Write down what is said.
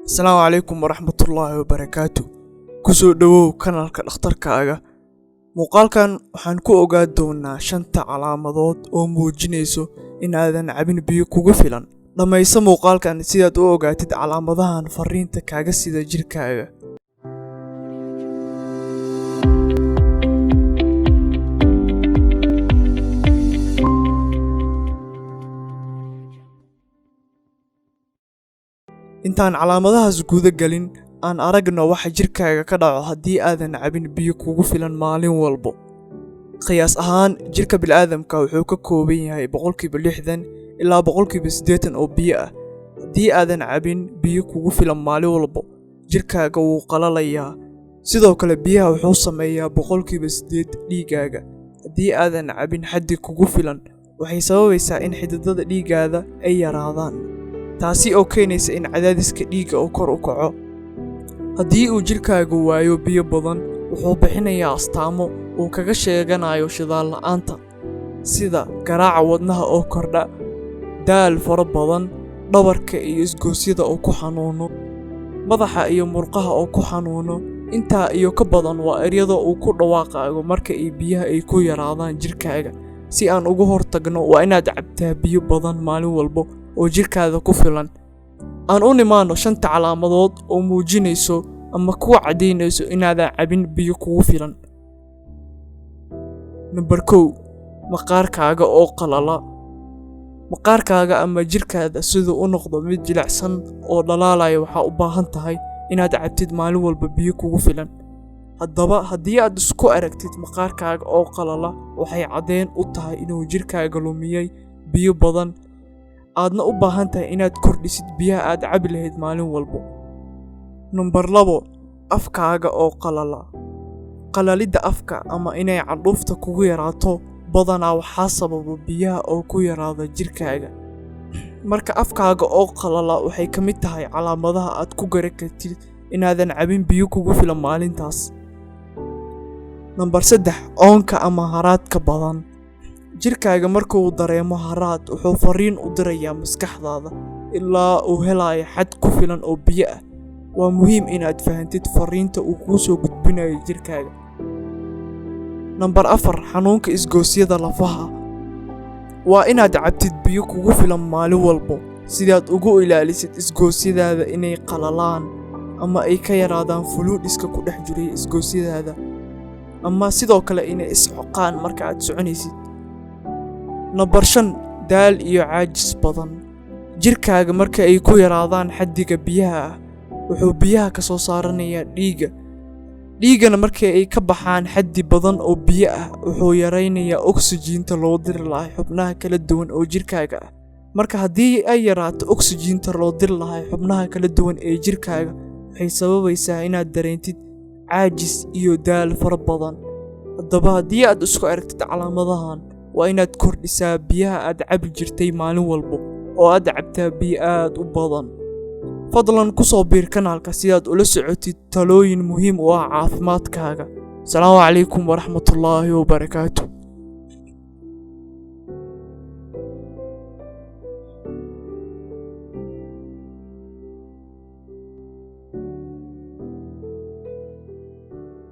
Asalaamu calaykum waraxmatullaahi wabarakaatu. Kusoo dhawow kanaalka dhakhtarkaaga. Muuqaalkan waxaan ku ogaan doonaa 5 calaamadood oo muujinayso in aadan cabin biyo kugu filan. Dhamayso muuqaalkan si aad u ogaatid calaamadahan fariinta kaaga sida jirkaaga. Intaan calaamadahaas guda galin, aan aragno waxa jirkaaga ka dhaco haddii aadan cabin biyo kugu filan maalin walba. Qiyaas ahaan, jirka bini'aadamka wuxuu ka kooban yahay 60% ilaa 80% oo biyo ah. Haddii aadan cabin biyo kugu filan maalin walba, jirkaaga wuu qalalayaa. Sidoo kale, biyaha wuxuu sameeyaa 8% dhiigaaga. Haddii aadan cabin xaddi kugu filan, waxay sababaysaa in xididada dhiigaada ay yaraadaan, taasi oo keenaysa in cadaadiska dhiigga uu kor u kaco. Haddii uu jirkaagu waayo biyo badan, wuxuu bixinayaa astaamo uu kaga sheeganayo shidaal la'aanta, sida garaaca wadnaha oo kordha, daal fara badan, dhabarka iyo isgoosyada oo ku xanuuno, madaxa iyo murqaha oo ku xanuuno. Intaa iyo ka badan waa eryada uu ku dhawaaqayo marka biyaha ay ku yaraadaan jirkaaga. Si aan uga hortagno, waa inaad cabtaa biyo badan maalin walba oo jirkaada ku filan. Aan u nimaano 5 calaamadood oo muujinayso ama ku cadeynayso inaadan cabin biyo kugu filan. Number 1, maqaarkaaga oo qalala. Maqaarkaaga ama jirkaada sidoo u noqdo mid jilicsan oo dhalaalaya, waxaa u baahan tahay inaad cabtid maalin walba biyo kugu filan. Haddaba, haddii aad isku aragtid maqaarkaaga oo qalala, waxay cadeyn u tahay inuu jirkaaga lumiyay biyo badan, aadna u baahan tahay inaad kordhisid biyaha aad cabi lahayd maalin walba. Number 2, afkaaga oo qalala. Qalalidda afka ama inay candhuufta kugu yaraato badanaa waxaa sababa biyaha oo ku yaraada jirkaaga. Marka afkaaga oo qalala, waxay ka mid tahay calaamadaha aad ku garan kartid inaadan cabin biyo kugu filan maalintaas. Number 3, oonka ama haraadka badan. Jirkaaga marka uu dareemo haraad, wuxuu fariin u dirayaa maskaxdaada ilaa uu helayo xad ku filan oo biyo ah. Waa muhiim inaad fahantid fariinta uu kuu soo gudbinayo jirkaaga. Number 4, xanuunka isgoosyada lafaha. Waa inaad cabtid biyo kugu filan maalin walba si aad uga ilaalisid isgoosyadaada inay qalalaan ama ay ka yaraadaan fluidiska ku dhex jiray isgoosyadaada, ama sidoo kale inay isxoqaan marka aad soconaysid. Number 5, daal iyo caajis badan. Jirkaaga marka ay ku yaraadaan xaddiga biyaha ah, wuxuu biyaha ka soo saaranayaa dhiigga. Dhiiggana marka ay ka baxaan xaddi badan oo biyo ah, wuxuu yaraynayaa oksijiinta loo diri lahaa xubnaha kala duwan oo jirkaaga ah. Marka haddii ay yaraato oksijiinta loo diri lahaa xubnaha kala duwan ee jirkaaga, waxay sababaysaa inaad dareentid caajis iyo daal fara badan. Haddaba, haddii aad isku aragtid calaamadahan, waa inaad kordhisaa biyaha aad cabi jirtay maalin walba oo aad cabtaa biyo aad u badan. Fadlan ku soo biir kanaalka si aad ula socotid talooyin muhiim u ah caafimaadkaaga. Asalaamu calaykum waraxmatullaahi wabarakaatu.